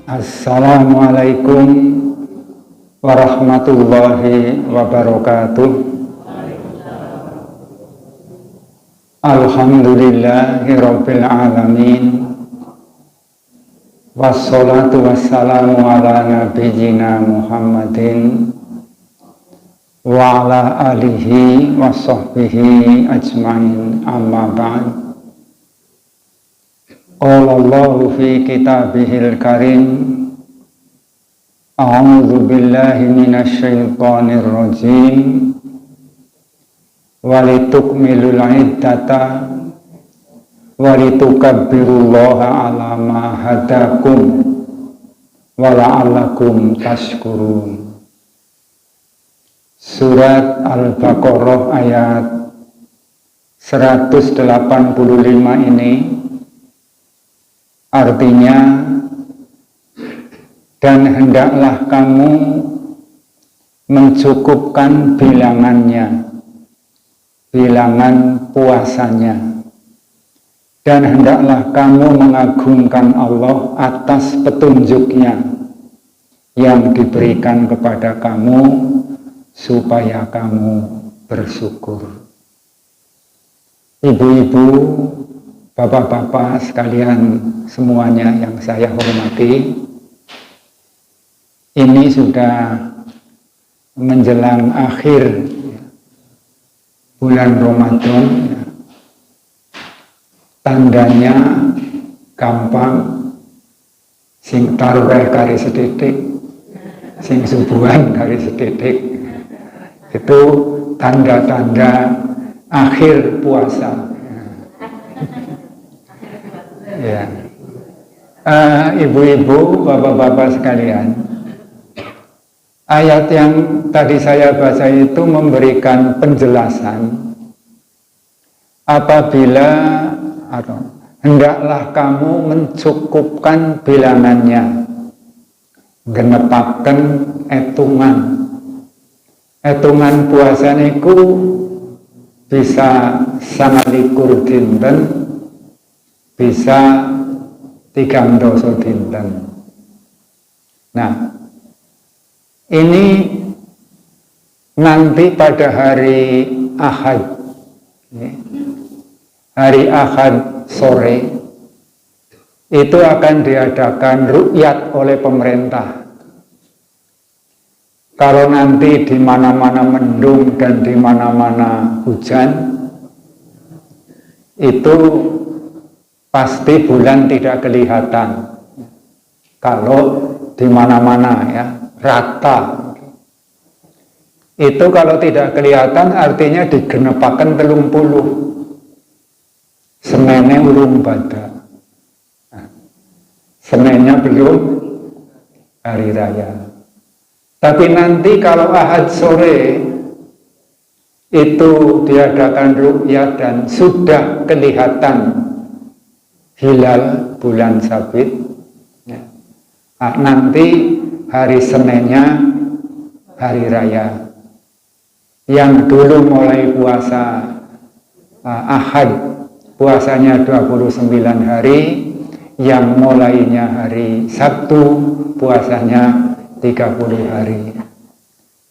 Assalamualaikum warahmatullahi wabarakatuh. Alhamdulillahirabbil alamin. Wassalatu wassalamu ala nabiyyina Muhammadin wa ala alihi wa sahbihi ajmain, amma ba'd. Qala Allahu fi kitabihil karim, a'udzu billahi minasy syaithanir rajim, walitukmilul iddata walitukabbirullaha ala ma hadakum wa la'allakum tashkurun. Surat Al-Baqarah ayat 185 ini artinya, dan hendaklah kamu mencukupkan bilangannya, bilangan puasanya, dan hendaklah kamu mengagungkan Allah atas petunjuknya yang diberikan kepada kamu supaya kamu bersyukur. Ibu-ibu, bapak-bapak sekalian semuanya yang saya hormati, ini sudah menjelang akhir bulan Ramadan. Tandanya gampang, sing taruh kari sedidik, sing subuhan kari sedidik. Itu tanda-tanda akhir puasa. Ya. Ibu-ibu, bapak-bapak sekalian, ayat yang tadi saya baca itu memberikan penjelasan apabila atau hendaklah kamu mencukupkan bilangannya, genepaken etungan puasa niku bisa 29 dinten, bisa 3 dinten. Nah, ini nanti pada hari Ahad, hari Ahad sore itu akan diadakan ruqyat oleh pemerintah. Kalau nanti di mana-mana mendung dan di mana-mana hujan, itu pasti bulan tidak kelihatan. Kalau di mana-mana ya, rata. Itu kalau tidak kelihatan artinya digenepaken 30. Semene urung bada. Semennya belum hari raya. Tapi nanti kalau Ahad sore itu diadakan ruqyah dan sudah kelihatan hilal bulan sabit, nanti hari Seninnya hari raya. Yang dulu mulai puasa Ahad, puasanya 29 hari, yang mulainya hari Sabtu, puasanya 30 hari.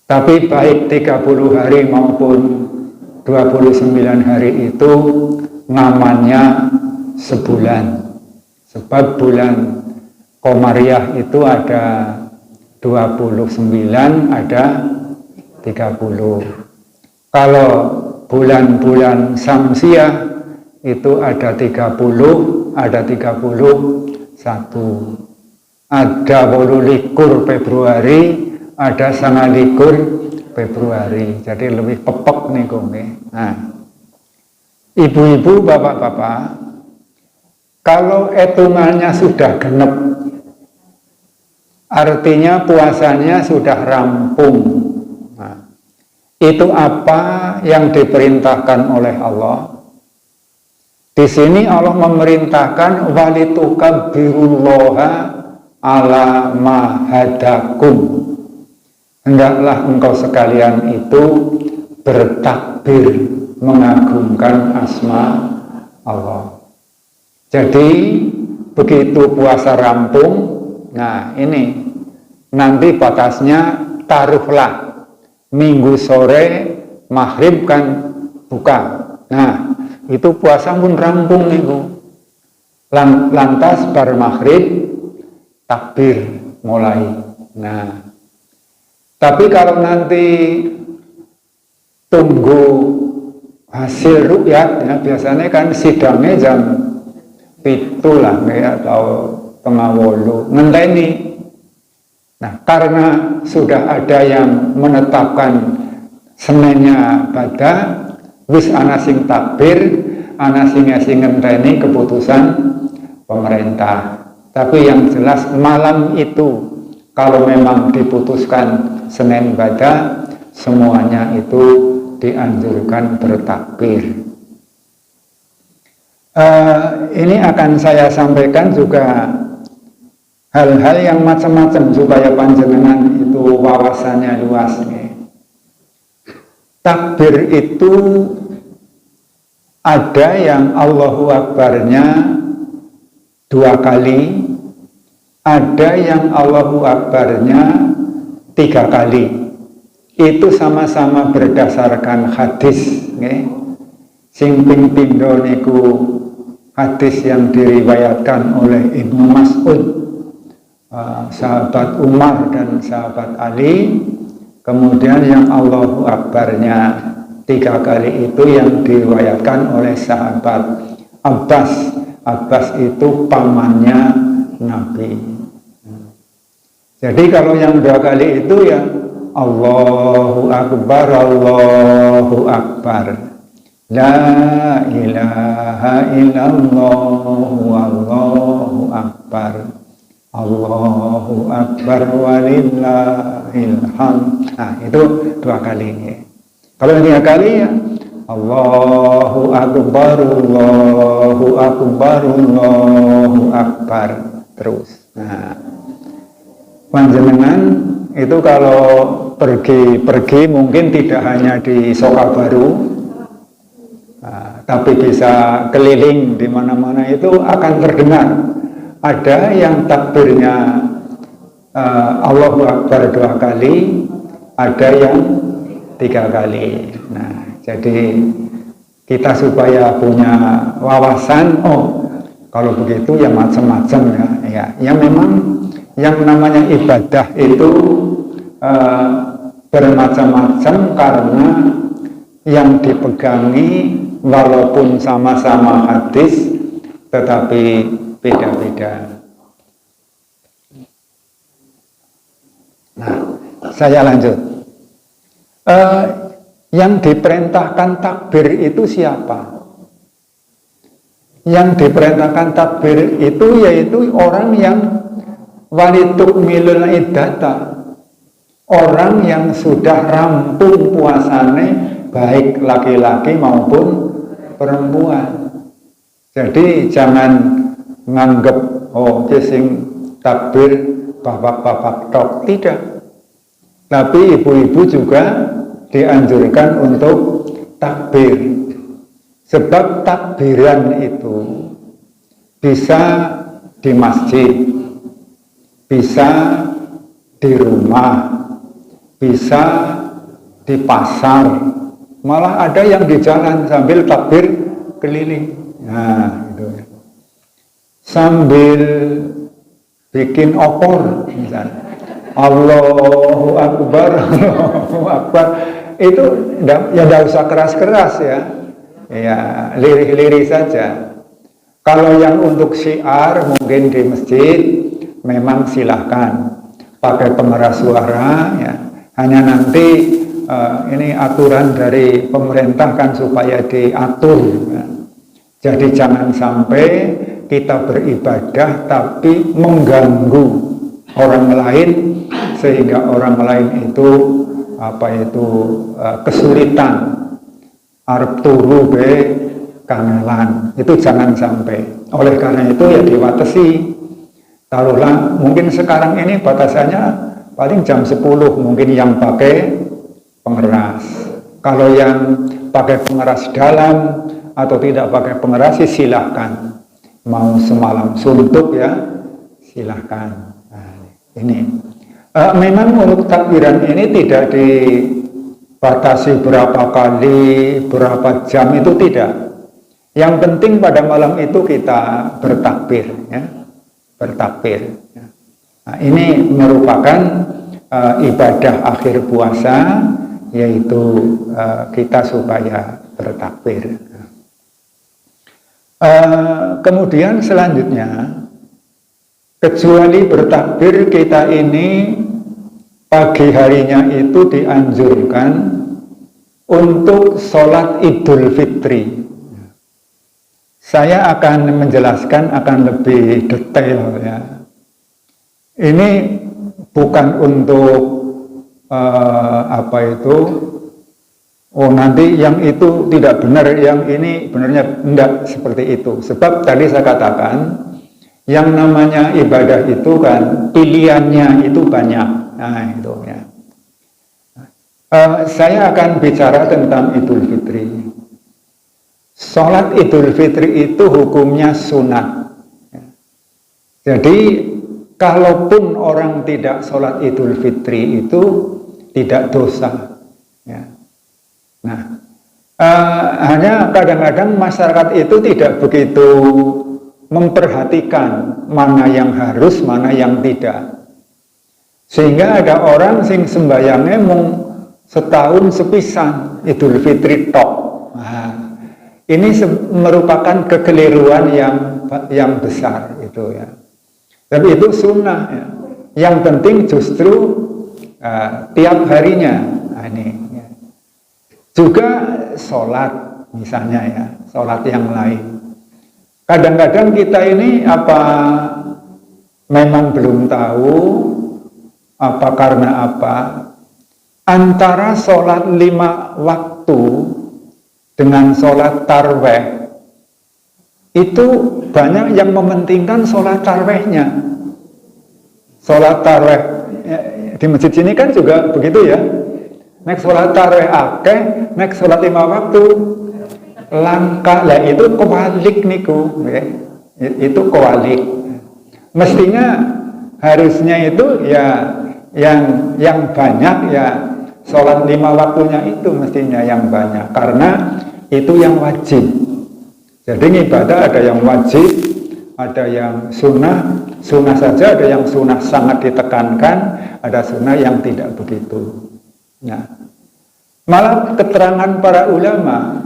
Tapi baik 30 hari maupun 29 hari itu namanya sebulan. Sebab bulan Komariah itu ada 29, ada 30. Kalau bulan-bulan Samsiah itu ada 30, ada 31. Ada 28 Februari, ada 29 Februari. Jadi lebih pepek nih kome. Nah, ibu-ibu, bapak-bapak, kalau hitungannya sudah genep, artinya puasanya sudah rampung. Nah, itu apa yang diperintahkan oleh Allah? Di sini Allah memerintahkan walitukabbirullaha ala ma hadakum. Hendaklah engkau sekalian itu bertakbir, mengagungkan asma Allah. Jadi begitu puasa rampung, Nah ini nanti batasnya taruhlah minggu sore maghrib kan buka. Nah itu puasa pun rampung itu. Lantas bar maghrib takbir mulai. Nah tapi kalau nanti tunggu hasil ru'yat ya, biasanya kan sidangnya jam 7 lah ya, atau tengah 8 ngenteni. Nah karena sudah ada yang menetapkan Seninnya pada wis ana sing takbir, ana sing ngenteni keputusan pemerintah. Tapi yang jelas malam itu kalau memang diputuskan Senin pada, semuanya itu dianjurkan bertakbir. Ini akan saya sampaikan juga hal-hal yang macam-macam supaya panjenengan itu wawasannya luas. Takbir itu ada yang Allahu Akbarnya 2 kali, ada yang Allahu Akbarnya 3 kali. Itu sama-sama berdasarkan hadis, nggih. Sing ping pindho niku hadis yang diriwayatkan oleh Ibnu Mas'ud, sahabat Umar dan sahabat Ali. Kemudian yang Allahu Akbarnya 3 kali itu yang diriwayatkan oleh sahabat Abbas. Abbas itu pamannya Nabi. Jadi kalau yang 2 kali itu ya Allahu Akbar, Allahu Akbar, La ilaha illallah, Allahu Akbar, Allahu Akbar walillahil hamd. Nah itu 2 kali ini. Kalau 3 kali ya Allahu Akbar, Allahu Akbar, Allahu Akbar terus. Nah panjenengan itu kalau pergi mungkin tidak hanya di Sokabaru, tapi bisa keliling di mana-mana, itu akan terdengar. Ada yang takbirnya Allahu Akbar 2 kali, ada yang 3 kali. Nah, jadi kita supaya punya wawasan, oh kalau begitu ya macam-macam ya. Ya memang yang namanya ibadah itu bermacam-macam karena yang dipegangi walaupun sama-sama hadis tetapi beda-beda. Nah, saya lanjut. Yang diperintahkan takbir itu siapa? Yang diperintahkan takbir itu yaitu orang yang walitukmilul iddata, orang yang sudah rampung puasane baik laki-laki maupun perempuan. Jadi jangan nganggep oh sing takbir bapak-bapak tok, tidak. Tapi ibu-ibu juga dianjurkan untuk takbir. Sebab takbiran itu bisa di masjid, bisa di rumah, bisa di pasar, malah ada yang di jalan sambil takbir keliling. Nah, itu ya. Sambil bikin opor misalnya. Allahu Akbar, Allahu Akbar. Itu ya tidak usah keras-keras ya. Ya, lirih-lirih saja. Kalau yang untuk syiar mungkin di masjid memang silahkan pakai pengeras suara ya. Hanya nanti ini aturan dari pemerintah kan supaya diatur ya. Jadi jangan sampai kita beribadah tapi mengganggu orang lain sehingga orang lain itu kesulitan arep turu be kangelan. Itu jangan sampai. Oleh karena itu ya diwatesi. Taruhlah mungkin sekarang ini batasannya paling jam 10 mungkin yang pakai pengeras. Kalau yang pakai pengeras dalam atau tidak pakai pengeras silahkan. Mau semalam suntuk ya silahkan. Nah, Ini memang untuk takbiran ini tidak dibatasi berapa kali, berapa jam, itu tidak. Yang penting pada malam itu kita bertakbir, ya, bertakbir. Nah, ini merupakan ibadah akhir puasa, yaitu kita supaya bertakbir. Kemudian selanjutnya, kecuali bertakbir, kita ini pagi harinya itu dianjurkan untuk sholat Idul Fitri. Saya akan menjelaskan akan lebih detail, ya. Ini bukan untuk nanti yang itu tidak benar, yang ini benarnya tidak seperti itu. Sebab tadi saya katakan, yang namanya ibadah itu kan pilihannya itu banyak. Nah itu ya. Saya akan bicara tentang Idul Fitri. Sholat Idul Fitri itu hukumnya sunat. Jadi kalaupun orang tidak sholat Idul Fitri itu tidak dosa. Ya. Nah, hanya kadang-kadang masyarakat itu tidak begitu memperhatikan mana yang harus, mana yang tidak. Sehingga ada orang sing sembayangnya mung setahun sepisan Idul Fitri tok. Nah, ini merupakan kekeliruan yang besar itu ya. Tapi itu sunnah ya. Yang penting justru tiap harinya. Nah, ini ya. Juga sholat misalnya ya, sholat yang lain. Kadang-kadang kita ini apa memang belum tahu, apa karena apa, antara sholat 5 waktu dengan sholat tarweh itu banyak yang mementingkan sholat tarwehnya. Sholat tarweh di masjid sini kan juga begitu ya. Nek sholat tarweh akeh, nek sholat 5 waktu langka lah, itu kewalik niku, ya. Itu kewalik. Mestinya harusnya itu ya yang banyak ya sholat 5 waktunya itu mestinya yang banyak, karena itu yang wajib. Jadi ibadah ada yang wajib, ada yang sunnah saja, ada yang sunnah sangat ditekankan, ada sunnah yang tidak begitu. Nah, malah keterangan para ulama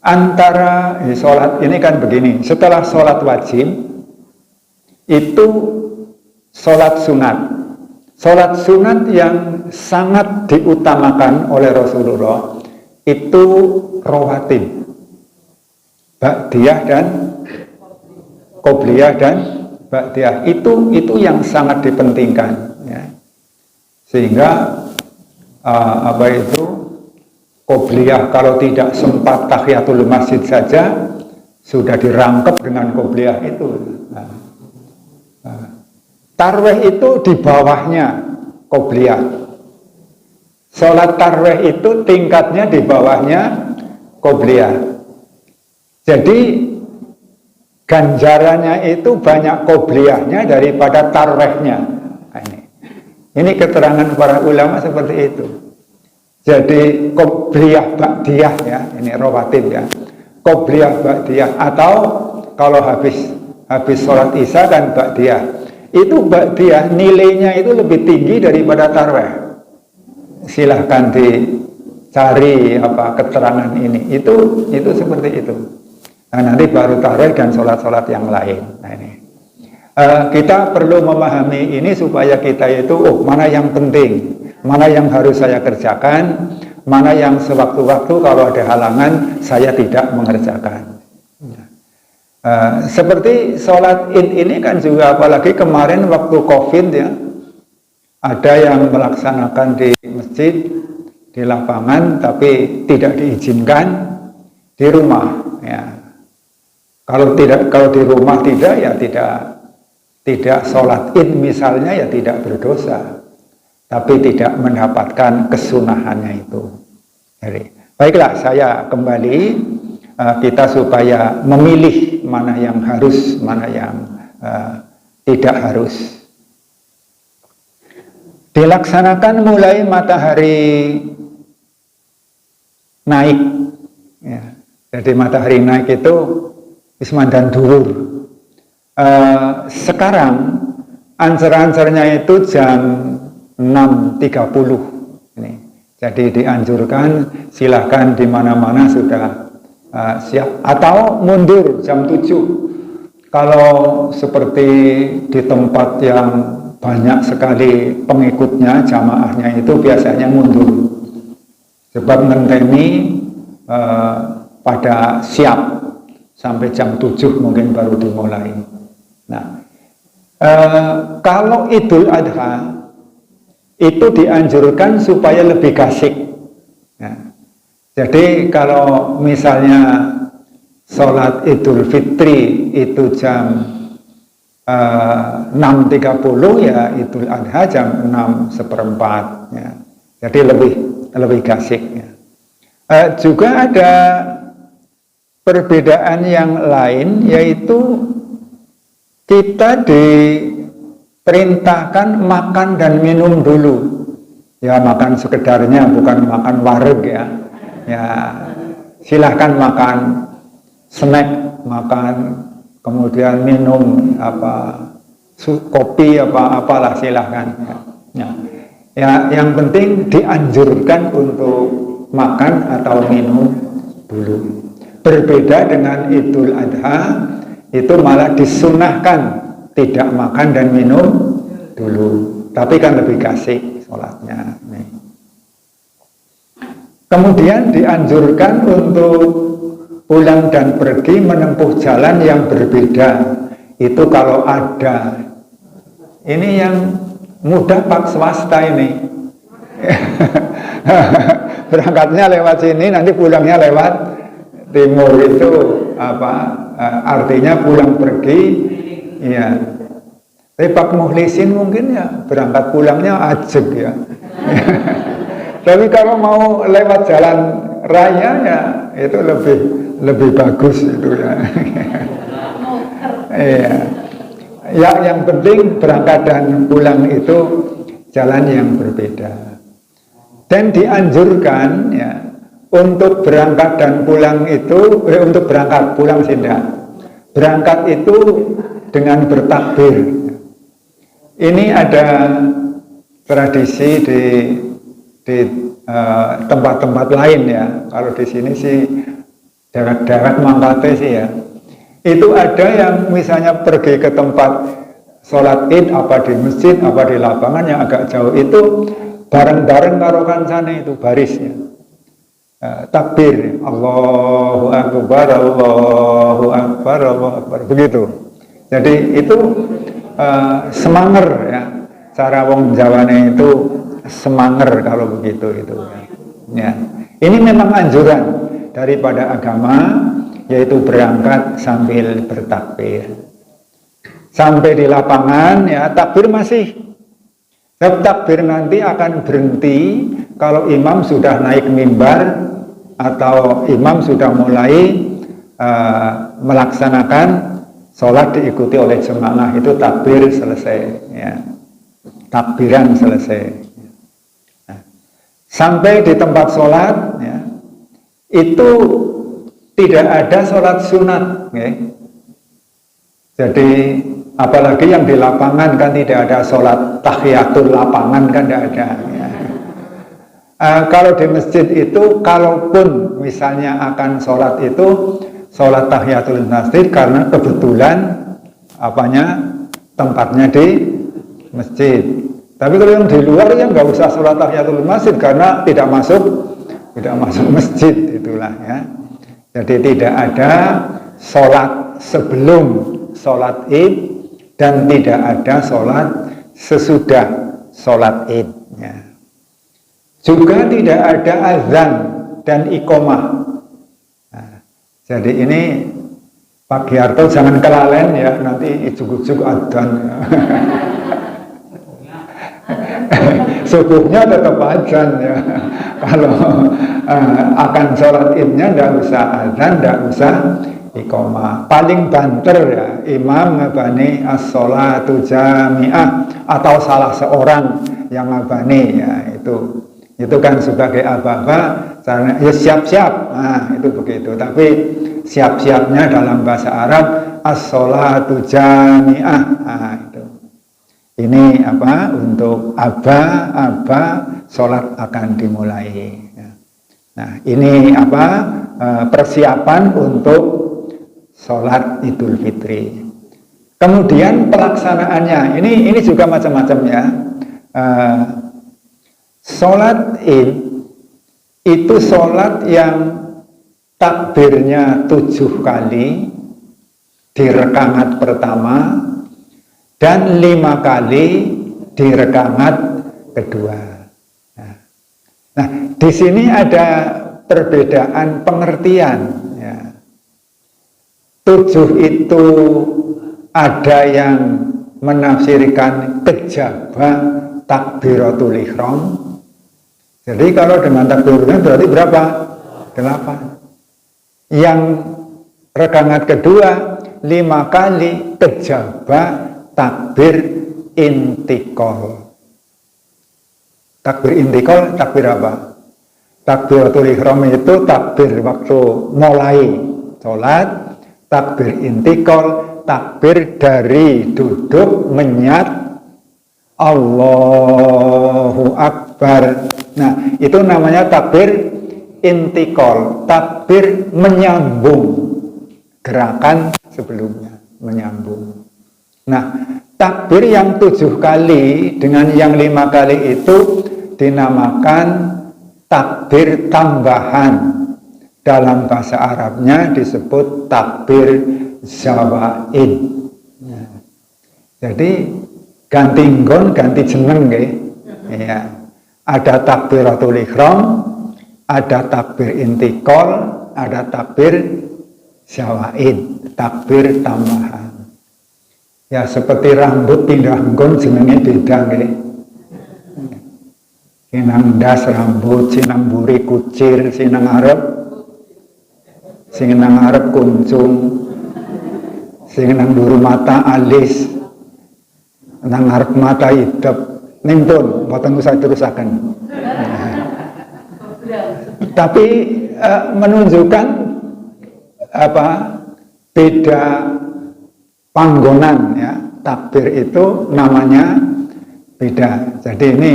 antara sholat ini kan begini, setelah sholat wajib itu sholat sunat. Sholat sunat yang sangat diutamakan oleh Rasulullah itu rawatib, ba'diyah dan qobliyah dan ba'diyah, itu yang sangat dipentingkan ya. Sehingga qobliyah kalau tidak sempat tahiyatul masjid saja sudah dirangkep dengan qobliyah itu. Tarweh itu di bawahnya qobliyah. Sholat tarweh itu tingkatnya di bawahnya qobliyah. Jadi ganjarannya itu banyak qobliyahnya daripada tarwehnya. Ini keterangan para ulama seperti itu. Jadi qobliyah ba'diyah ya, ini rawatib ya. Qobliyah ba'diyah, atau kalau habis sholat isya kan ba'diyah. Itu ba'diyah nilainya itu lebih tinggi daripada tarweh. Silahkan dicari keterangan ini. Itu seperti itu. Nah, nanti baru tarweh dan sholat-sholat yang lain. Nah ini. Kita perlu memahami ini supaya kita itu mana yang penting, mana yang harus saya kerjakan, mana yang sewaktu-waktu kalau ada halangan saya tidak mengerjakan. Seperti sholat id ini kan juga, apalagi kemarin waktu COVID ya, ada yang melaksanakan di masjid, di lapangan, tapi tidak diizinkan di rumah ya. Kalau di rumah tidak ya tidak sholat id misalnya ya tidak berdosa, tapi tidak mendapatkan kesunahannya itu. Jadi, baiklah, saya kembali, kita supaya memilih mana yang harus, mana yang tidak harus. dilaksanakan mulai matahari naik. Ya. Jadi matahari naik itu ismandan dhuwur. Sekarang ancer-ancernya itu jam 6.30 ini. Jadi dianjurkan silahkan di mana-mana sudah siap atau mundur jam 7. Kalau seperti di tempat yang banyak sekali pengikutnya, jamaahnya itu biasanya mundur. Sebab ngenteni pada siap sampai jam 7 mungkin baru dimulai. Nah, kalau Idul Adha itu dianjurkan supaya lebih kasik. Ya. Jadi kalau misalnya sholat Idul Fitri itu jam 6.30, ya Idul Adha jam 6:15. Ya. Jadi lebih kasik. Ya. Juga ada perbedaan yang lain, yaitu kita diperintahkan makan dan minum dulu. Ya makan sekedarnya, bukan makan wareg ya. Ya silahkan makan snack, makan kemudian minum kopi apalah silahkan. Ya yang penting dianjurkan untuk makan atau minum dulu. Berbeda dengan Idul Adha, itu malah disunahkan tidak makan dan minum dulu, tapi kan lebih kasih sholatnya. Kemudian dianjurkan untuk pulang dan pergi menempuh jalan yang berbeda. Itu kalau ada. Ini yang mudah Pak swasta ini. Berangkatnya lewat sini, nanti pulangnya lewat timur. Itu artinya pulang pergi. Ya. Tapi Pak Muhlisin mungkin ya berangkat pulangnya ajeg ya. Tapi kalau mau lewat jalan raya ya itu lebih bagus itu ya. Iya. Ya yang penting berangkat dan pulang itu jalan yang berbeda. Dan dianjurkan ya untuk berangkat dan pulang itu untuk berangkat pulang tidak. Berangkat itu dengan bertakbir. Ini ada tradisi di tempat-tempat lain ya. Kalau di sini sih darat-darat Mangkate sih ya. Itu ada yang misalnya pergi ke tempat sholat id, apa di masjid, apa di lapangan yang agak jauh itu bareng-bareng karo kancane itu barisnya. Takbir, Allahu Akbar, Allahu Akbar, Allahu Akbar, begitu. Jadi itu semanger ya, cara wong Jawane itu semanger kalau begitu itu. Ya. Ini memang anjuran daripada agama, yaitu berangkat sambil bertakbir. Sampai di lapangan ya takbir masih. Takbir nanti akan berhenti kalau imam sudah naik mimbar atau imam sudah mulai melaksanakan sholat diikuti oleh jemaah, itu takbir selesai ya. Takbiran selesai. Nah, sampai di tempat sholat ya, itu tidak ada sholat sunat ya. Jadi apalagi yang di lapangan kan tidak ada sholat tahiyatul lapangan kan tidak ada ya. Kalau di masjid itu kalaupun misalnya akan sholat itu sholat tahiyatul masjid karena kebetulan tempatnya di masjid. Tapi kalau yang di luar ya nggak usah sholat tahiyatul masjid karena tidak masuk masjid, itulah ya. Jadi tidak ada sholat sebelum sholat id dan tidak ada sholat sesudah sholat id ya. Juga tidak ada azan dan iqomah. Nah, jadi ini Pak Giarto jangan kelalen ya, nanti ijuk-ijuk adzan ya. Subuhnya tetap adzan ya. Kalau akan sholat idnya tidak usah adzan, tidak usah iqamah. Paling banter ya imam ngabani as-sholatu jami'ah atau salah seorang yang ngabani ya itu kan sebagai apa-apa ya siap-siap, nah itu begitu. Tapi siap-siapnya dalam bahasa Arab as-sholatu jami'ah, nah itu. Ini apa? Untuk aba sholat akan dimulai. Nah ini apa? Persiapan untuk sholat Idul Fitri. Kemudian pelaksanaannya ini juga macam-macam ya. Sholat Id itu sholat yang takbirnya 7 kali di rakaat pertama dan 5 kali di rakaat kedua. Nah, di sini ada perbedaan pengertian. Ya. 7 itu ada yang menafsirkan kejaba takbiratul ihram. Jadi kalau dengan takbiratul ihram berarti berapa? 8. Yang rakaat kedua 5 kali kejaba takbir intikal. Takbir intikal, takbir apa? Takbiratul ihram itu takbir waktu mulai sholat, takbir intikal, takbir dari duduk menyat Allahu Akbar. Nah, itu namanya takbir intikal, takbir menyambung gerakan sebelumnya, menyambung. Nah, takbir yang 7 kali dengan yang 5 kali itu dinamakan takbir tambahan. Dalam bahasa Arabnya disebut takbir zawaid. Nah, jadi ganti nggon, ganti jeneng nggih. Ya. Ada takbiratul ihram, ada takbir intikal, ada takbir zawaid, takbir tambahan. Ya seperti rambut pindah nggon jenenge beda nggih. Sinang ndas rambut, sinang mburi kucir, sinang ngarep kuncung, sinang mburu mata alis, nang ngarep mata idep. Ning pun boten usah terusaken. Tapi menunjukkan apa beda panggonan ya, takbir itu namanya beda. Jadi ini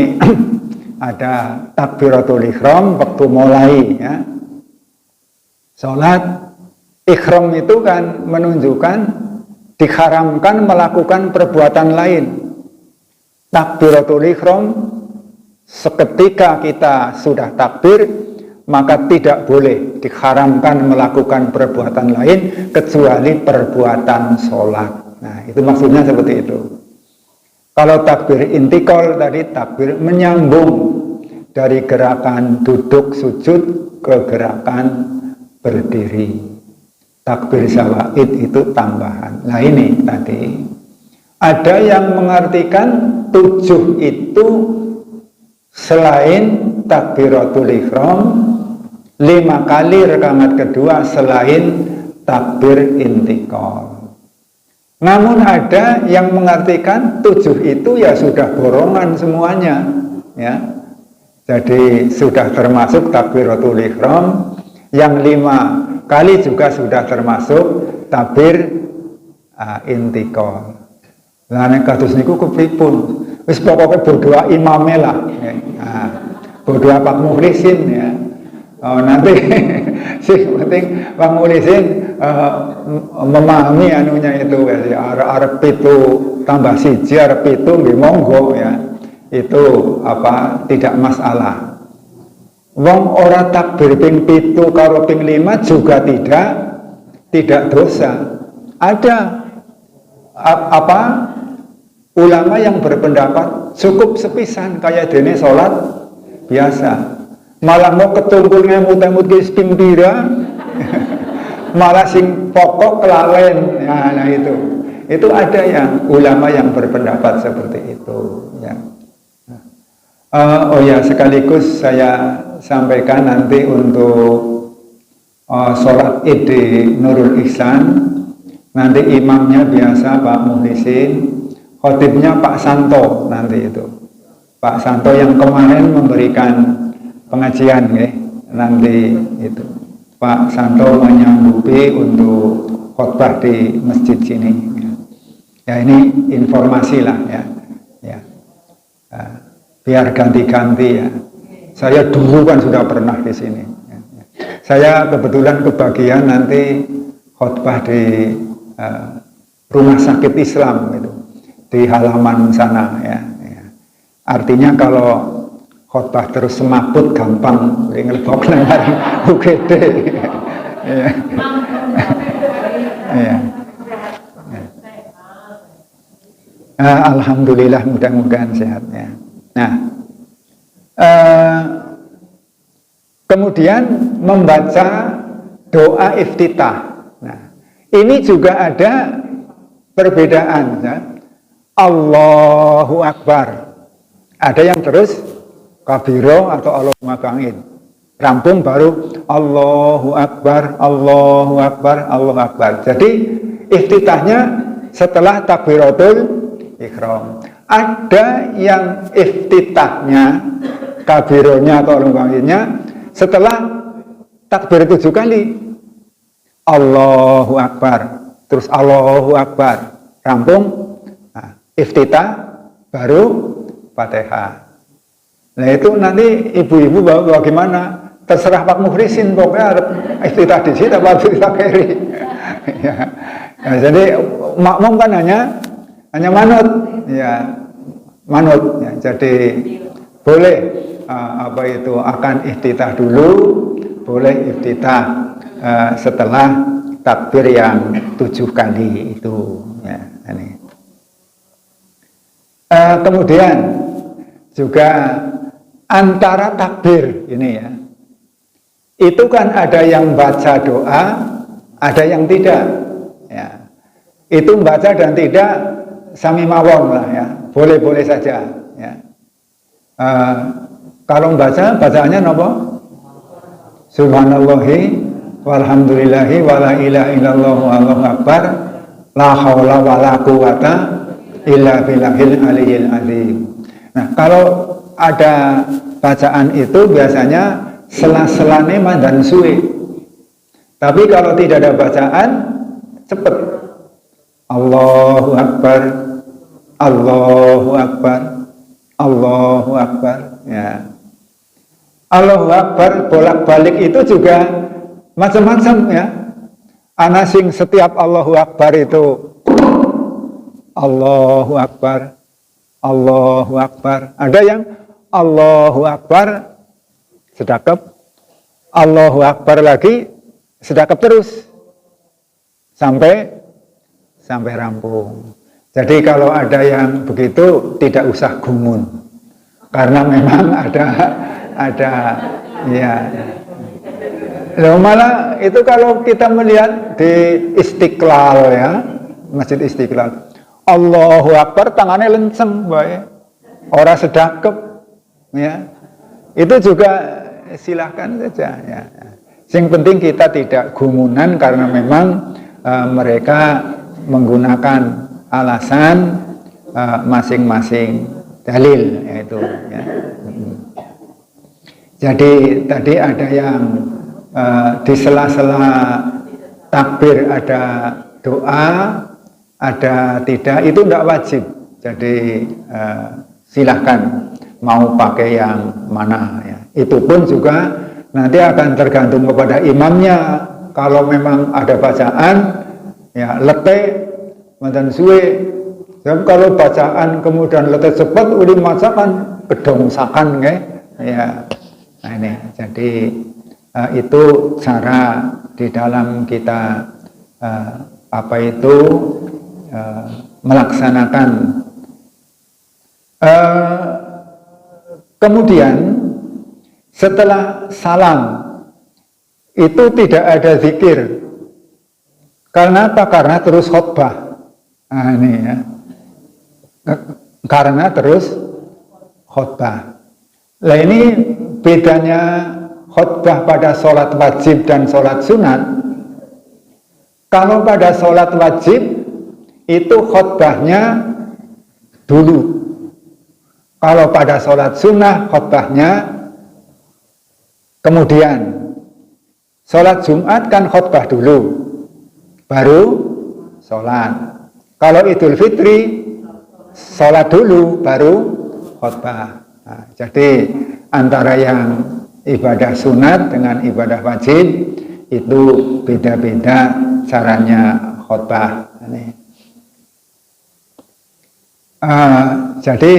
ada takbiratul ihram waktu mulai ya. Salat ihram itu kan menunjukkan diharamkan melakukan perbuatan lain. Takbiratul ihram seketika kita sudah takbir maka tidak boleh diharamkan melakukan perbuatan lain kecuali perbuatan sholat. Nah, itu maksudnya seperti itu. Kalau takbir intikal tadi takbir menyambung dari gerakan duduk sujud ke gerakan berdiri. Takbir zawaid itu tambahan. Nah ini tadi ada yang mengartikan 7 itu selain takbiratul ihram, 5 kali rakaat kedua selain takbir intikal. Namun ada yang mengartikan 7 itu ya sudah borongan semuanya ya. Jadi sudah termasuk takbiratul ihram, yang 5 kali juga sudah termasuk takbir intikal. Lah nek kados niku kepripun? Wis pokoke berdoa imame lah. Nah, berdoa Pak Mukhlisin ya. Nanti sih penting Pak Mukhlisin memahami anunya itu ya. Arep itu tambah siji arep itu nggih monggo ya. Itu apa tidak masalah. Wong ora takbir ping 7 karo ping 5 juga tidak dosa. Ada apa ulama yang berpendapat cukup sepisan kayak dene sholat biasa. Malah mau ketumpul ngemut-ngemut ki ping pira malah sing pokok kelalen. Nah itu ada yang ulama yang berpendapat seperti itu ya. Oh ya sekaligus saya sampaikan nanti untuk sholat id di Nurul Ihsan, nanti imamnya biasa Pak Muhlisin, khotibnya Pak Santo nanti itu. Pak Santo yang kemarin memberikan pengajian ya, nanti itu. Pak Santo menyanggupi untuk khotbah di masjid sini. Ya ini informasi lah ya. Ya. Biar ganti-ganti ya. Saya dulu kan sudah pernah di sini. Saya kebetulan kebagian nanti khotbah di rumah sakit Islam itu di halaman sana ya. Artinya kalau khotbah terus semaput gampang ngelebok nang UGD. Ya. Ya. Alhamdulillah mudah-mudahan sehatnya. Nah, kemudian membaca doa iftitah. Nah, ini juga ada perbedaan. Ya. Allahu Akbar. Ada yang terus kabiro atau Allahumma bangin. Rampung baru Allahu Akbar, Allahu Akbar, Allahu Akbar. Jadi iftitahnya setelah takbiratul ihram. Ada yang iftitahnya, kabironya atau ulangnya setelah takbir 7 kali. Allahu Akbar, terus Allahu Akbar, rampung, nah, iftitah, baru Fatihah. Nah itu nanti ibu-ibu bagaimana? Terserah Pak Muhrisin, pokoknya iftitah di sini apa iftitah kiri. Ya. Nah, jadi makmum kan hanya manut, ya manut. Ya. Jadi boleh apa itu akan iftitah dulu, boleh iftitah setelah takbir yang 7 kali itu. Ya, ini. Kemudian juga antara takbir ini ya, itu kan ada yang baca doa, ada yang tidak. Ya. Itu baca dan tidak sami mawon lah ya, boleh-boleh saja. Ya. Kalau baca, bacaannya apa? Subhanallahi walhamdulillahi wala ilaha illallah wallahu akbar la haula wala quwata illa billahil aliyyil azim. Nah, kalau ada bacaan itu biasanya sela-selane mandan suwe. Tapi kalau tidak ada bacaan, cepat. Allahu Akbar, Allahu Akbar, Allahu Akbar. Ya. Allahu Akbar bolak-balik itu juga macam-macam ya. Ana sing setiap Allahu Akbar itu Allahu Akbar, Allahu Akbar. Ada yang Allahu Akbar sedekap, Allahu Akbar lagi sedekap terus sampai rampung. Jadi kalau ada yang begitu tidak usah gumun, karena memang ada ya. Loh, malah itu kalau kita melihat di Istiqlal ya, Masjid Istiqlal, Allahu Akbar tangannya lenceng bae. Ora sedekep ya. Itu juga silahkan saja ya. Yang penting kita tidak gumunan karena memang mereka menggunakan alasan masing-masing dalil yaitu ya. Jadi tadi ada yang di sela-sela takbir ada doa, ada tidak, itu tidak wajib. Jadi silahkan mau pakai yang mana ya. Itu pun juga nanti akan tergantung kepada imamnya. Kalau memang ada bacaan ya letih mantan suwe. Jadi kalau bacaan kemudian letih cepat udah masakan kedongsakan ya. Nah ini jadi itu cara di dalam kita apa itu melaksanakan. Kemudian setelah salam itu tidak ada zikir. Karena apa? Karena terus khutbah. Nah ini ya. Karena terus khutbah. Nah ini bedanya khutbah pada sholat wajib dan sholat sunat. Kalau pada sholat wajib itu khutbahnya dulu. Kalau pada sholat sunnah khutbahnya kemudian. Sholat Jumat kan khutbah dulu, baru sholat. Kalau Idul Fitri sholat dulu, baru khutbah. Nah, jadi antara yang ibadah sunat dengan ibadah wajib itu beda-beda caranya khutbah. Jadi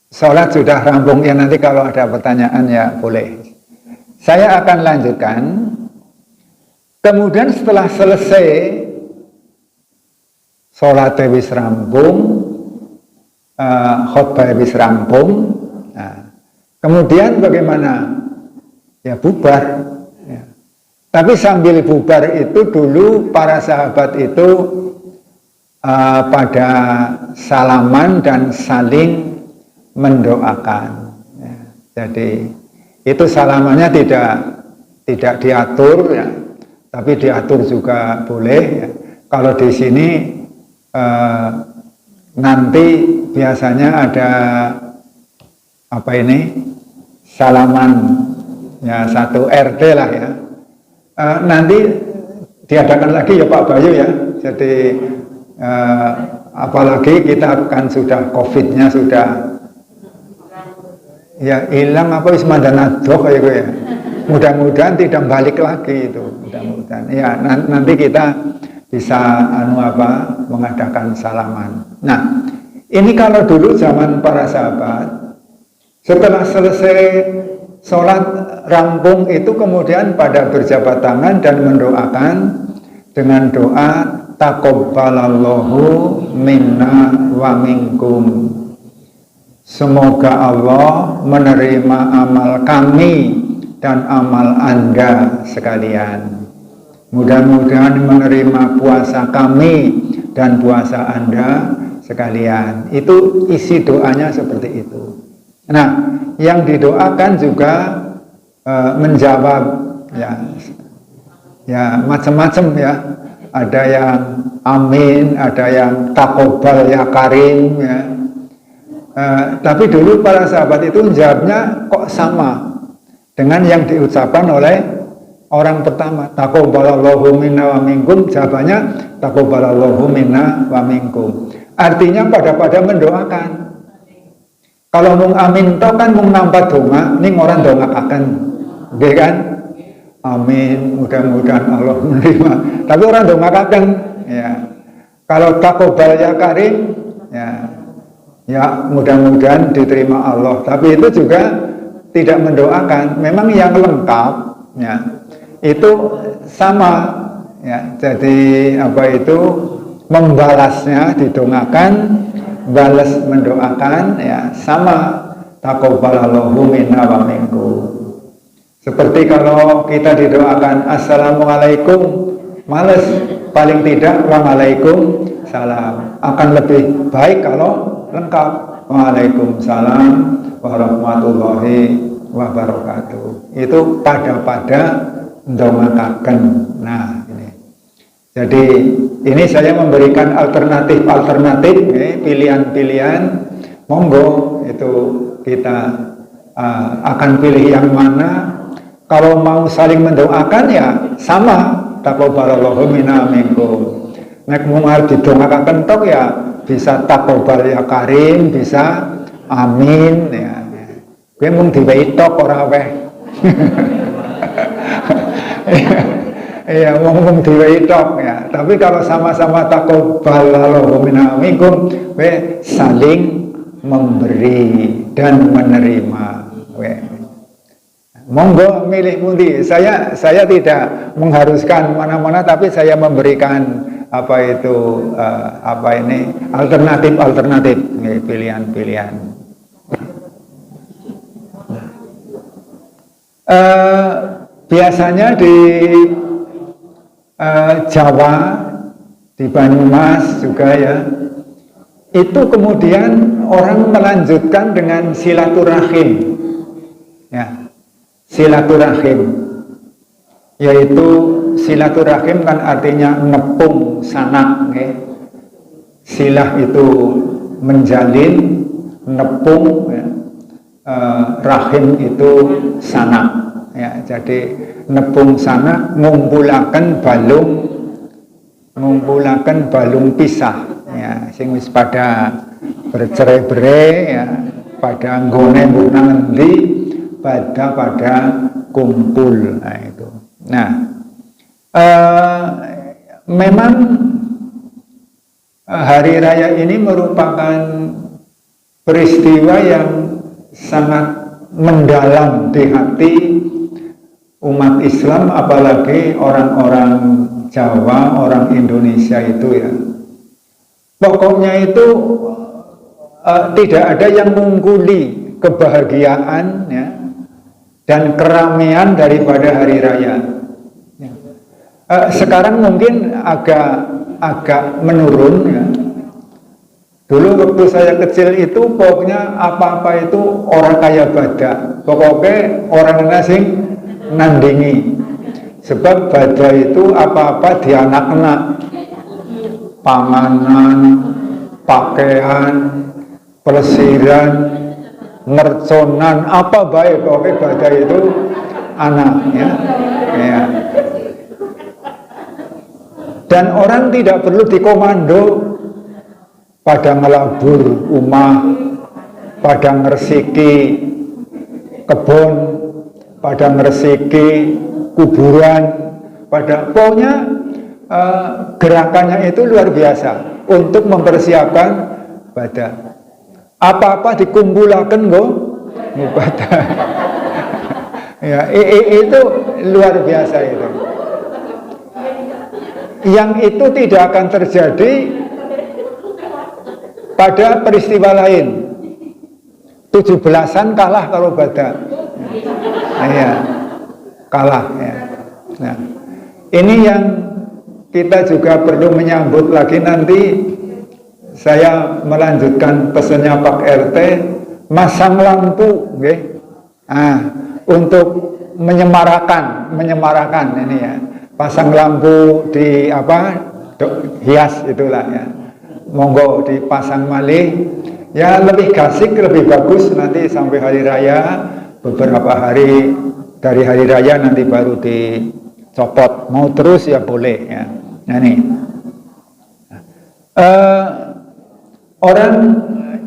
sholat sudah rampung ya, nanti kalau ada pertanyaan ya boleh. Saya akan lanjutkan. Kemudian setelah selesai sholat wis rampung, khutbah wis rampung, nah, kemudian bagaimana? Ya bubar. Ya. Tapi sambil bubar itu dulu para sahabat itu pada salaman dan saling mendoakan. Ya. Jadi itu salamannya tidak diatur, ya, tapi diatur juga boleh. Ya. Kalau di sini nanti biasanya ada apa ini salaman ya, 1 RT lah ya. Nanti diadakan lagi ya Pak Bayu ya. Jadi apalagi kita kan sudah COVID-nya sudah ya hilang apa wis mandan adoh kayak gue ya. Mudah-mudahan tidak balik lagi itu. Mudah-mudahan. Ya nanti kita bisa mengadakan salaman. Nah, ini kalau dulu zaman para sahabat setelah selesai sholat rampung itu kemudian pada berjabat tangan dan mendoakan dengan doa taqabbalallahu minna wa minkum. Semoga Allah menerima amal kami dan amal Anda sekalian. Mudah-mudahan menerima puasa kami dan puasa Anda sekalian. Itu isi doanya seperti itu. Nah, yang didoakan juga menjawab ya macam-macam ya. Ada yang amin, ada yang taqabbal ya karim ya. Tapi dulu para sahabat itu menjawabnya kok sama dengan yang diucapkan oleh orang pertama, taqabbalallahu minna wa minkum. Jawabannya taqabbalallahu minna wa minkum. Artinya pada mendoakan. Kalau mung amin to kan mung nampak donga, ning orang dongakaken. Nggih kan? Amin, mudah-mudahan Allah menerima. Tapi orang dongakaken ya. Kalau taqabbal ya karim ya mudah-mudahan diterima Allah. Tapi itu juga tidak mendoakan. Memang yang lengkap ya itu sama ya. Jadi membalasnya didongakan, balas mendoakan ya sama taqabbalallahu minna wa minkum. Seperti kalau kita didoakan assalamualaikum, males, paling tidak waalaikumsalam. Akan lebih baik kalau lengkap waalaikumsalam warahmatullahi wabarakatuh. Itu pada ndongakaken. Nah, ini. Jadi ini saya memberikan alternatif pilihan-pilihan. Monggo itu kita akan pilih yang mana. Kalau mau saling mendoakan ya sama taqabbalallahu minna minkum. Nek mung arep didongakaken tok ya bisa taqabbal ya karim, bisa amin ya. Kowe mung diwehi tok ora weh. Iya, mung diwehi tok ya. Tapi kalau sama-sama taqabbalallahu minna minkum, kowe saling memberi dan menerima. Monggo milih pundi. Saya tidak mengharuskan mana-mana, tapi saya memberikan alternatif pilihan-pilihan. Biasanya di Jawa, di Banyumas juga ya, itu kemudian orang melanjutkan dengan silaturahim ya. silaturahim, yaitu silaturahim kan artinya nepung sanak, okay? Silah itu menjalin, nepung, ya. Rahim itu sanak, ya. Jadi nepung sanak ngumpulaken balung pisah, ya, sing wis pada bercerai-berai, ya, pada nggone mbok nang endi pada kumpul. Nah itu. Nah, memang hari raya ini merupakan peristiwa yang sangat mendalam di hati umat Islam, apalagi orang-orang Jawa, orang Indonesia itu, ya. Pokoknya itu tidak ada yang mengungkuli kebahagiaan, ya, dan keramaian daripada hari raya. Ya. Sekarang mungkin agak menurun, ya. Dulu waktu saya kecil itu pokoknya apa-apa itu orang kaya badak, pokoknya orang asing nandingi. Sebab badak itu apa-apa dianak-anak, panganan, pakaian, pelesiran, merconan, apa baik pokoknya badak itu anak, ya. Ya. Dan orang tidak perlu dikomando pada melabur rumah, pada ngersiki kebun, pada ngersiki kuburan, pada pokoknya gerakannya itu luar biasa untuk mempersiapkan badak. Apa-apa dikumpulaken kok badak. Ya, itu luar biasa itu. Yang itu tidak akan terjadi pada peristiwa lain. 17-an kalah kalau badak. Ya, kalah, ya. Nah, ini yang kita juga perlu menyambut lagi nanti. Saya melanjutkan pesannya Pak RT, masang lampu, okay? Untuk menyemarakan ini, ya. Pasang lampu di hias itulah, ya. Monggo dipasang malih, ya, lebih gasik, lebih bagus nanti sampai hari raya. Beberapa hari dari hari raya nanti baru dicopot, mau terus ya boleh, ya. Nah ini orang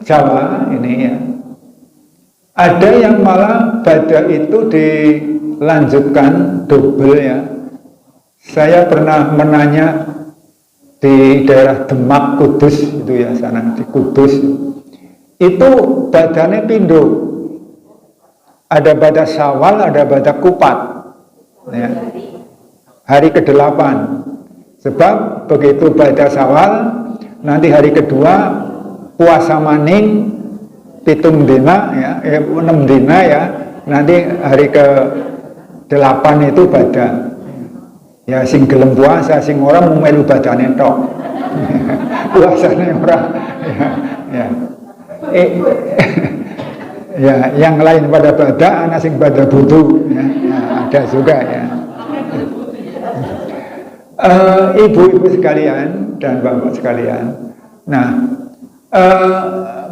Jawa ini, ya, ada yang malah badak itu dilanjutkan double, ya. Saya pernah menanya di daerah Demak, Kudus itu, ya, sana di Kudus itu badannya pindo, ada badak Syawal, ada badak Kupat, ya. Hari ke-8, sebab begitu badak Syawal nanti hari kedua puasa maning 7 dina, ya, 6 dina, ya, nanti hari ke-8 itu badak. Ya, sing gelem puasa, sing ora mau melu badane tok. Puasane ora, ya. Ya, yang lain pada badak, ana sing pada butuh, ya. Nah, ada juga, ya. Ibu-ibu sekalian dan bapak sekalian. Nah,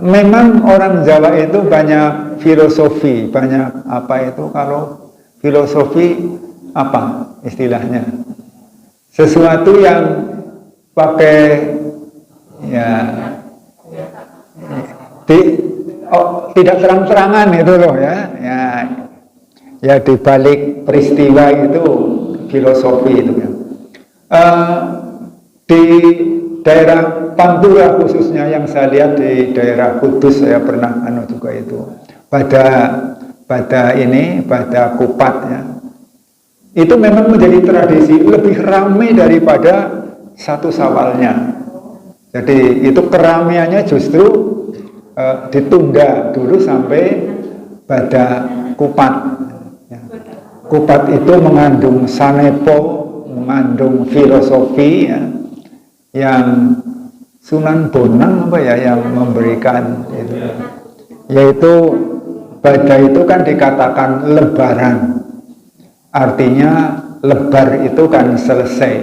memang orang Jawa itu banyak filosofi, banyak apa itu, kalau filosofi apa istilahnya, sesuatu yang pakai, ya, tidak terang-terangan itu loh, ya, ya di balik peristiwa itu filosofi itu, ya. Di daerah Pantura khususnya yang saya lihat di daerah Kudus, saya pernah juga itu pada Kupat, ya. Itu memang menjadi tradisi lebih ramai daripada 1 Syawalnya. Jadi itu keramaiannya justru ditunda dulu sampai pada Kupat, ya. Kupat itu mengandung sanepo, mengandung filosofi, ya, yang Sunan Bonang yang memberikan itu, yaitu badak itu kan dikatakan lebaran. Artinya lebar itu kan selesai,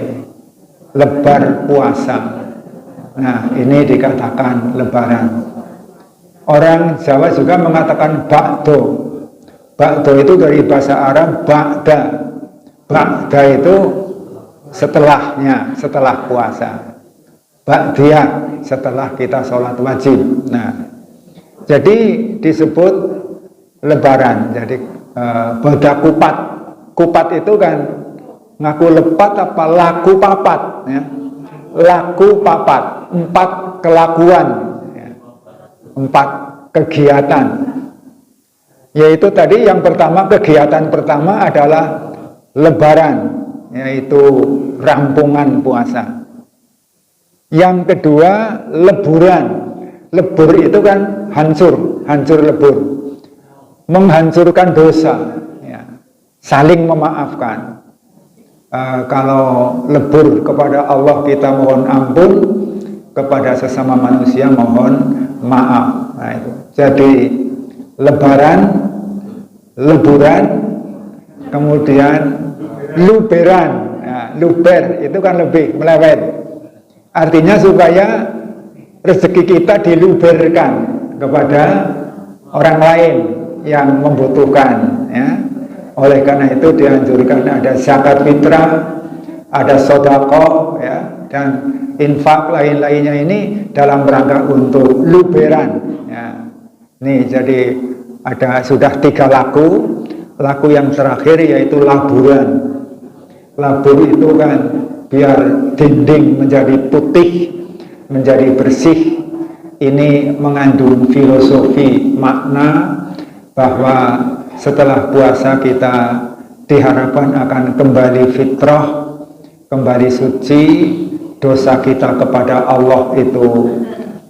lebar puasa. Nah, ini dikatakan lebaran. Orang Jawa juga mengatakan bakdo. Bakdo itu dari bahasa Arab ba'da. Ba'da itu setelahnya, setelah puasa. Ba'diyah, setelah kita sholat wajib. Nah, jadi disebut lebaran. Jadi beda kupat. Kupat itu kan ngaku lepat apa laku papat, ya. Laku papat, 4 kelakuan, ya. 4 kegiatan. Yaitu tadi yang pertama, kegiatan pertama adalah lebaran, yaitu rampungan puasa. Yang kedua leburan. Lebur itu kan hancur, hancur lebur, menghancurkan dosa, ya. Saling memaafkan. Kalau lebur kepada Allah kita mohon ampun, kepada sesama manusia mohon maaf. Nah, itu. Jadi lebaran, leburan, kemudian luberan. Nah, luber itu kan lebih melewet. Artinya supaya rezeki kita diluberkan kepada orang lain yang membutuhkan, ya. Oleh karena itu dianjurkan ada zakat fitrah, ada sedekah, ya, dan infak lain-lainnya ini dalam rangka untuk luberan, ya. Nih, jadi ada sudah 3 laku. Laku yang terakhir yaitu laburan. Labur itu kan biar dinding menjadi putih, menjadi bersih. Ini mengandung filosofi makna bahwa setelah puasa kita diharapkan akan kembali fitrah, kembali suci, dosa kita kepada Allah itu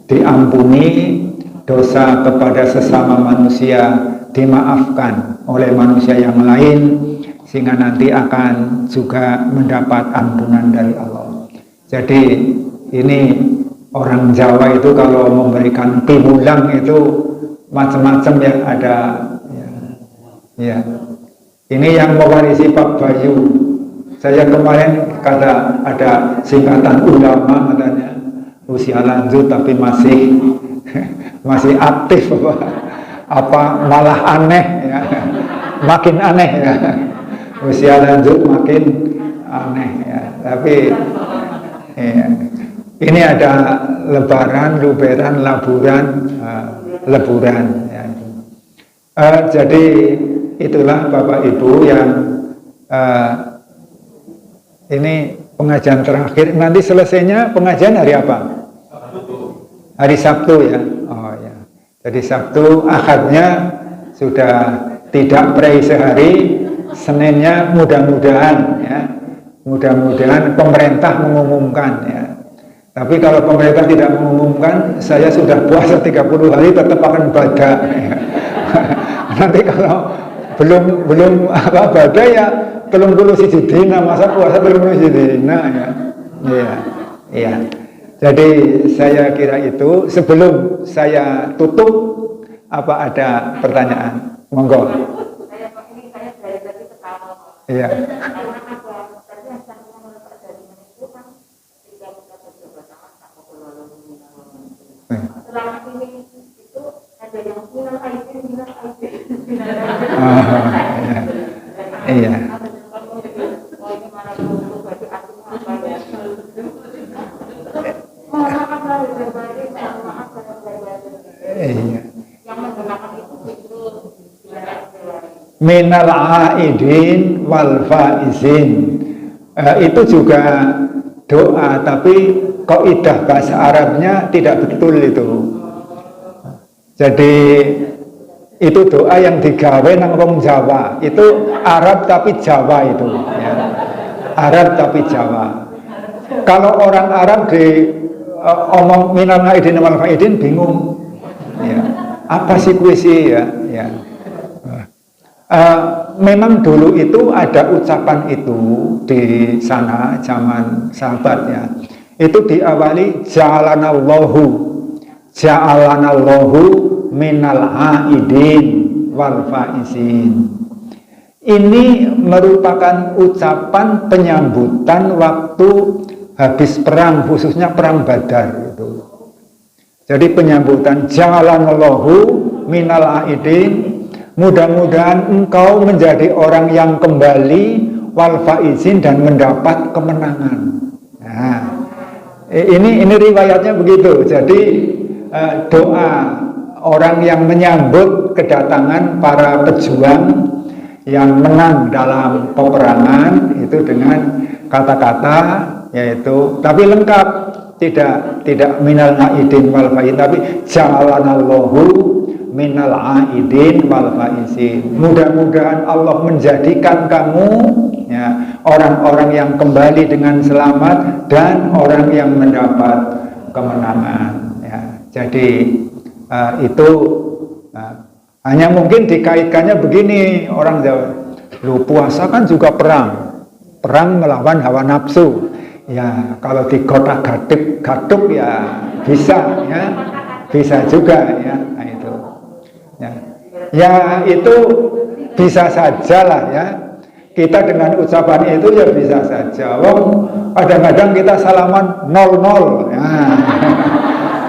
diampuni, dosa kepada sesama manusia dimaafkan oleh manusia yang lain, sehingga nanti akan juga mendapat ampunan dari Allah. Jadi ini orang Jawa itu kalau memberikan piwulang itu macam-macam ya, ada ya. Ini yang mewarisi Pak Bayu. Saya kemarin kata ada singkatan ulama katanya, usia lanjut tapi masih aktif apa malah aneh, ya. Makin aneh, ya. Usia lanjut makin aneh, ya. Tapi ya. Ini ada lebaran, luberan, laburan, leburan, ya. Jadi itulah Bapak Ibu yang ini pengajian terakhir. Nanti selesainya pengajian hari apa? Hari Sabtu, ya. Oh ya. Jadi Sabtu, Ahadnya sudah tidak pray sehari. Seninnya mudah-mudahan, ya. Mudah-mudahan pemerintah mengumumkan, ya. Tapi kalau pemerintah tidak mengumumkan, saya sudah puasa 30 hari tetap akan badak, ya. Nanti kalau belum badak ya 30 dina, masa puasa 30 dina, ya. Iya. Iya. Jadi saya kira itu. Sebelum saya tutup, apa ada pertanyaan? Monggo. Saya dari tadi ketawa. Iya. Selama ini itu ada yang minal aidin. Iya. Minal aidin wal faizin, itu juga doa, tapi kaidah bahasa Arabnya tidak betul itu. Jadi itu doa yang digawe nang wong Jawa, itu Arab tapi Jawa itu, ya. Arab tapi Jawa. Kalau orang Arab omong minal aidin wal faizin bingung, ya. Apa sih puisi, ya, ya. Memang dulu itu ada ucapan itu di sana zaman sahabat, ya. Itu diawali ja'alanallahu minal aidin wal faizin. Ini merupakan ucapan penyambutan waktu habis perang, khususnya perang Badar itu. Jadi penyambutan ja'alanallahu minal aidin, mudah-mudahan engkau menjadi orang yang kembali wal faizin dan mendapat kemenangan. Nah, ini riwayatnya begitu. Jadi doa orang yang menyambut kedatangan para pejuang yang menang dalam peperangan itu dengan kata-kata yaitu, tapi lengkap, tidak minal aidin wal faizin, tapi ja'alanallahu minal aidin wal faizin. Mudah-mudahan Allah menjadikan kamu ya orang-orang yang kembali dengan selamat dan orang yang mendapat kemenangan ya. Jadi itu hanya mungkin dikaitkannya begini, orang Jawa, lu puasa kan juga perang melawan hawa nafsu ya. Kalau digotak-gatuk ya bisa juga ya. Nah, itu ya itu bisa saja lah ya. Kita dengan ucapan itu ya bisa saja. Kadang-kadang kita salaman 00 ya.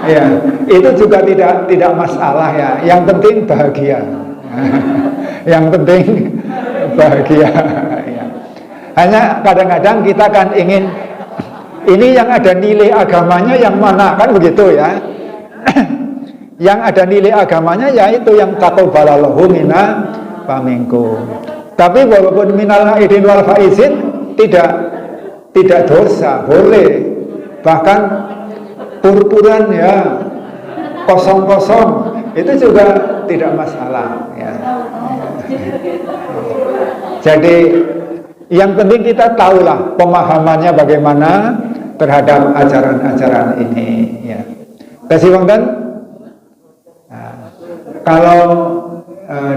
Ya, itu juga tidak masalah ya. Yang penting bahagia. Yang penting bahagia. Ya. Hanya kadang-kadang kita kan ingin ini yang ada nilai agamanya yang mana, kan begitu ya. Yang ada nilai agamanya yaitu yang taqabbalallahu minna wa minkum. Tapi walaupun minal aidin wal faizin tidak dosa, boleh. Bahkan purpuran ya, kosong-kosong itu juga tidak masalah ya. Jadi yang penting kita tahulah pemahamannya bagaimana terhadap ajaran-ajaran ini ya. Kasih wonten. Nah, kalau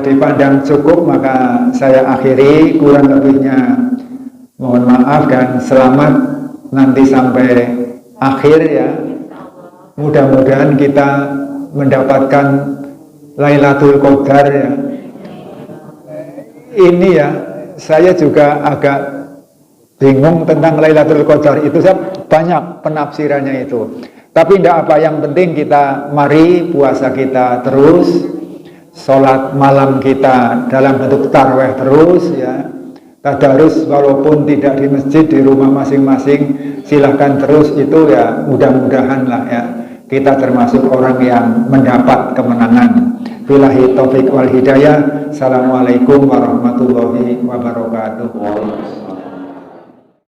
dipandang cukup maka saya akhiri, kurang lebihnya mohon maaf dan selamat nanti sampai akhir ya. Mudah-mudahan kita mendapatkan Lailatul Qadar ya. Ini ya, saya juga agak bingung tentang Lailatul Qadar itu, saya banyak penafsirannya itu. Tapi tidak apa, yang penting kita mari puasa kita terus, sholat malam kita dalam bentuk tarawih terus ya. Tadarus walaupun tidak di masjid, di rumah masing-masing silahkan terus, itu ya mudah-mudahan lah ya kita termasuk orang yang mendapat kemenangan. Billahi taufik wal hidayah. Assalamualaikum warahmatullahi wabarakatuh.